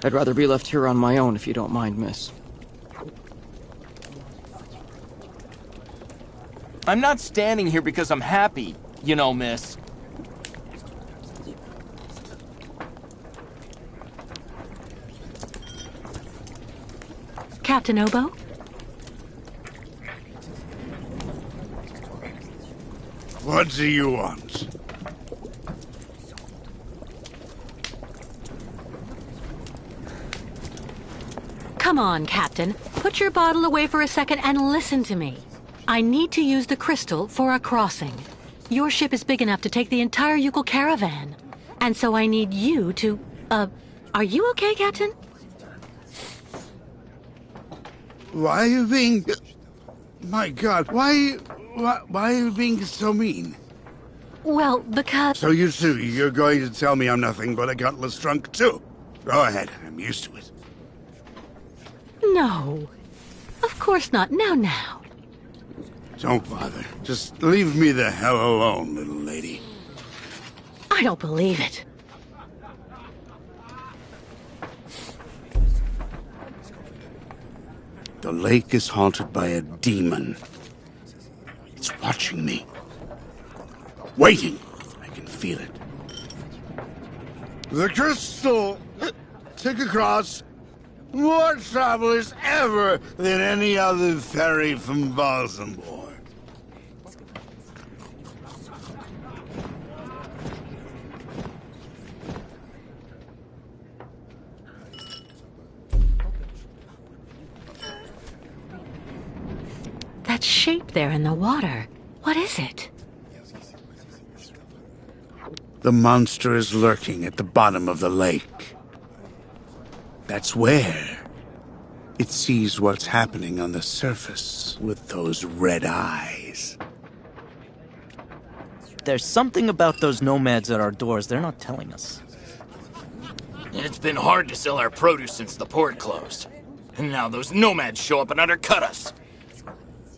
I'd rather be left here on my own if you don't mind, miss. I'm not standing here because I'm happy, you know, miss. Captain Obo? What do you want? Come on, Captain. Put your bottle away for a second and listen to me. I need to use the crystal for a crossing. Your ship is big enough to take the entire Yukon caravan. And so I need you to, are you okay, Captain? Why are you being... My God, why are you being so mean? Well, because... So you two, you're going to tell me I'm nothing but a gutless drunk too? Go ahead, I'm used to it. No. Of course not. Now. Don't bother. Just leave me the hell alone, little lady. I don't believe it. The lake is haunted by a demon. It's watching me. Waiting. I can feel it. The crystal took across more travelers ever than any other ferry from Balsamore. That shape there in the water. What is it? The monster is lurking at the bottom of the lake. That's where it sees what's happening on the surface with those red eyes. There's something about those nomads at our doors they're not telling us. It's been hard to sell our produce since the port closed. And now those nomads show up and undercut us.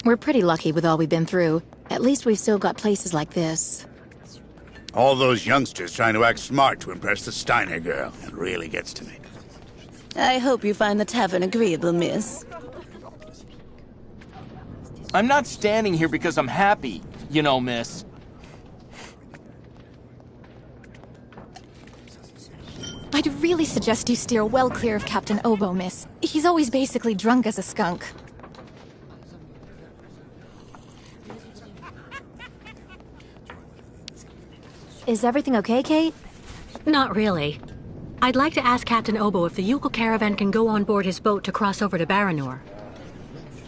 We're pretty lucky with all we've been through. At least we've still got places like this. All those youngsters trying to act smart to impress the Steiner girl. It really gets to me. I hope you find the tavern agreeable, miss. I'm not standing here because I'm happy, you know, miss. I'd really suggest you steer well clear of Captain Obo, miss. He's always basically drunk as a skunk. Is everything okay, Kate? Not really. I'd like to ask Captain Obo if the Yukon caravan can go on board his boat to cross over to Baranor.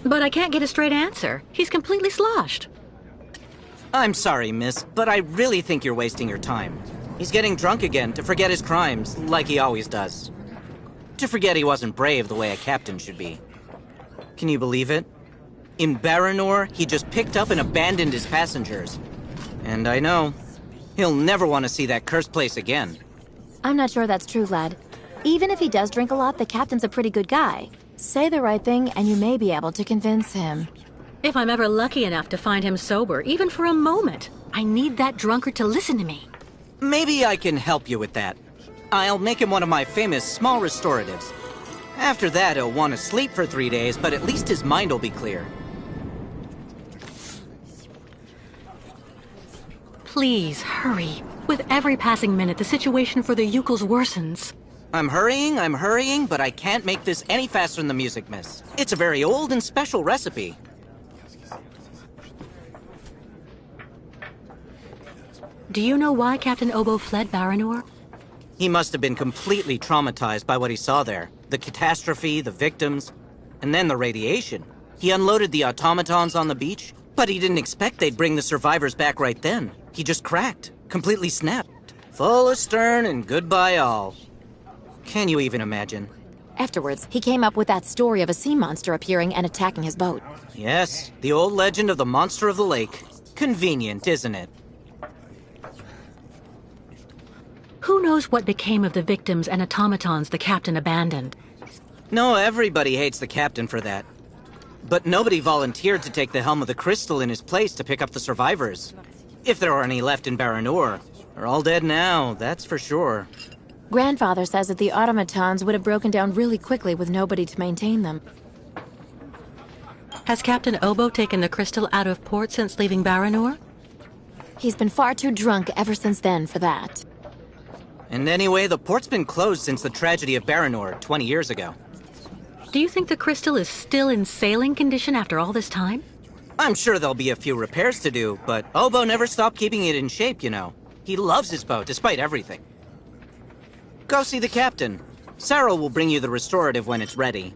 But I can't get a straight answer. He's completely sloshed. I'm sorry, miss, but I really think you're wasting your time. He's getting drunk again to forget his crimes, like he always does. To forget he wasn't brave the way a captain should be. Can you believe it? In Baranor, he just picked up and abandoned his passengers. And I know, he'll never want to see that cursed place again. I'm not sure that's true, lad. Even if he does drink a lot, the captain's a pretty good guy. Say the right thing, and you may be able to convince him. If I'm ever lucky enough to find him sober, even for a moment, I need that drunkard to listen to me. Maybe I can help you with that. I'll make him one of my famous small restoratives. After that, he'll want to sleep for 3 days, but at least his mind will be clear. Please, hurry. With every passing minute, the situation for the Yukos worsens. I'm hurrying, but I can't make this any faster than the music, miss. It's a very old and special recipe. Do you know why Captain Obo fled Baranor? He must have been completely traumatized by what he saw there. The catastrophe, the victims, and then the radiation. He unloaded the automatons on the beach, but he didn't expect they'd bring the survivors back right then. He just cracked, completely snapped. Full astern and goodbye all. Can you even imagine? Afterwards, he came up with that story of a sea monster appearing and attacking his boat. Yes, the old legend of the monster of the lake. Convenient, isn't it? Who knows what became of the victims and automatons the captain abandoned? No, everybody hates the captain for that. But nobody volunteered to take the helm of the crystal in his place to pick up the survivors. If there are any left in Baranor, they're all dead now, that's for sure. Grandfather says that the automatons would have broken down really quickly with nobody to maintain them. Has Captain Obo taken the crystal out of port since leaving Baranor? He's been far too drunk ever since then for that. And anyway, the port's been closed since the tragedy of Baranor 20 years ago. Do you think the crystal is still in sailing condition after all this time? I'm sure there'll be a few repairs to do, but Obo never stopped keeping it in shape, you know. He loves his boat, despite everything. Go see the captain. Sarah will bring you the restorative when it's ready.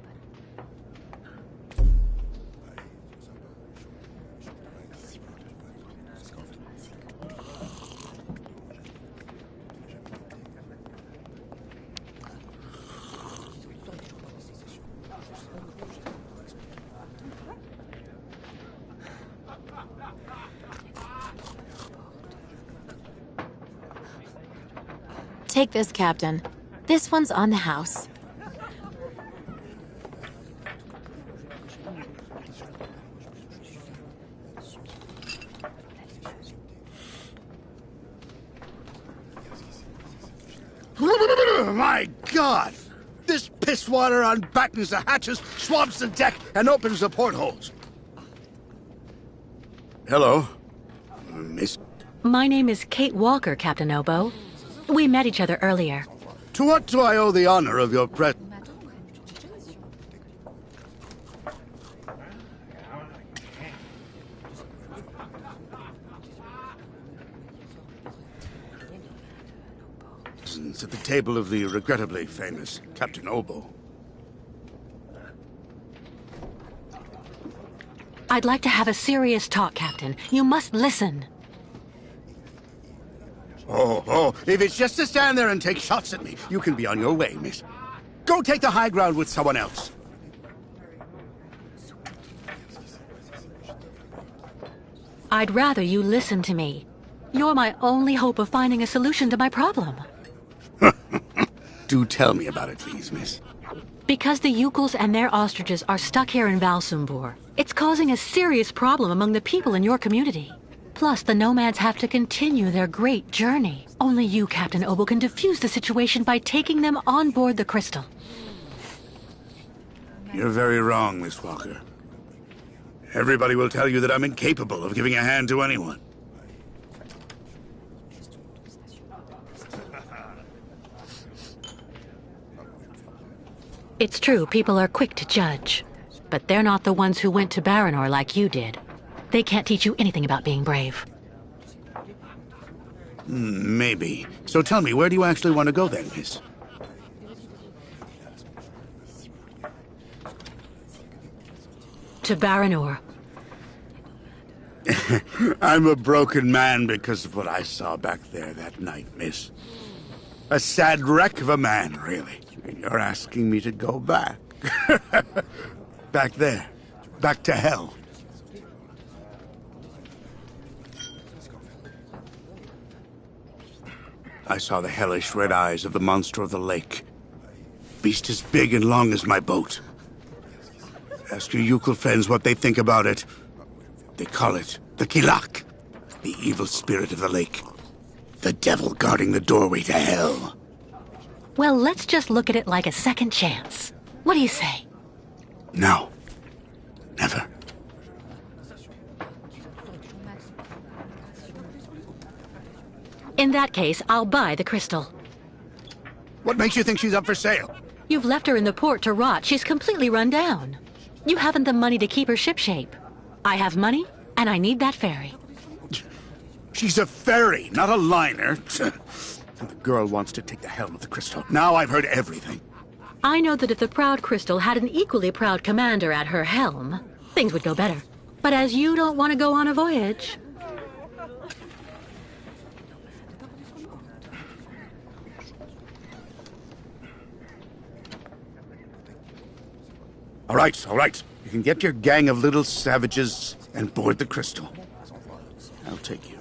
Take this, Captain. This one's on the house. My God! This pisswater unbattens the hatches, swabs the deck, and opens the portholes. Hello, Miss. My name is Kate Walker, Captain Obo. We met each other earlier. To what do I owe the honor of your presence? At the table of the regrettably famous Captain Obo. I'd like to have a serious talk, Captain. You must listen. Oh, if it's just to stand there and take shots at me, you can be on your way, miss. Go take the high ground with someone else. I'd rather you listen to me. You're my only hope of finding a solution to my problem. Do tell me about it, please, miss. Because the Yukels and their ostriches are stuck here in Valsumbor, it's causing a serious problem among the people in your community. Plus, the nomads have to continue their great journey. Only you, Captain Obo, can defuse the situation by taking them on board the crystal. You're very wrong, Miss Walker. Everybody will tell you that I'm incapable of giving a hand to anyone. It's true, people are quick to judge. But they're not the ones who went to Baranor like you did. They can't teach you anything about being brave. Maybe. So tell me, where do you actually want to go then, miss? To Baranor. I'm a broken man because of what I saw back there that night, miss. A sad wreck of a man, really. And you're asking me to go back. Back there. Back to hell. I saw the hellish red eyes of the monster of the lake. Beast as big and long as my boat. Ask your Yukel friends what they think about it. They call it the Kilak, the evil spirit of the lake. The devil guarding the doorway to hell. Well, let's just look at it like a second chance. What do you say? No. Never. In that case, I'll buy the crystal. What makes you think she's up for sale? You've left her in the port to rot. She's completely run down. You haven't the money to keep her shipshape. I have money, and I need that ferry. She's a ferry, not a liner. The girl wants to take the helm of the crystal. Now I've heard everything. I know that if the Proud Crystal had an equally proud commander at her helm, things would go better. But as you don't want to go on a voyage... All right. You can get your gang of little savages and board the crystal. I'll take you.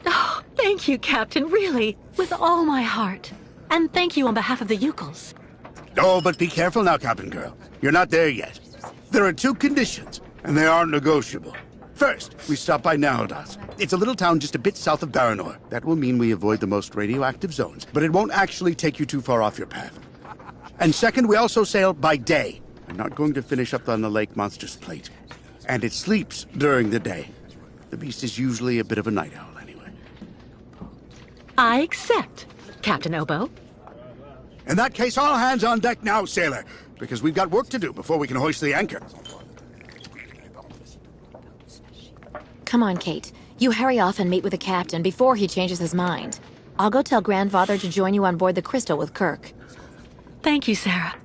Oh, thank you, Captain, really, with all my heart. And thank you on behalf of the Yukels. Oh, but be careful now, Captain Girl. You're not there yet. There are 2 conditions, and they aren't negotiable. First, we stop by Naldas. It's a little town just a bit south of Baranor. That will mean we avoid the most radioactive zones, but it won't actually take you too far off your path. And second, we also sail by day. I'm not going to finish up on the lake monster's plate. And it sleeps during the day. The beast is usually a bit of a night owl anyway. I accept, Captain Obo. In that case, all hands on deck now, sailor, because we've got work to do before we can hoist the anchor. Come on, Kate. You hurry off and meet with the captain before he changes his mind. I'll go tell Grandfather to join you on board the Crystal with Kirk. Thank you, Sarah.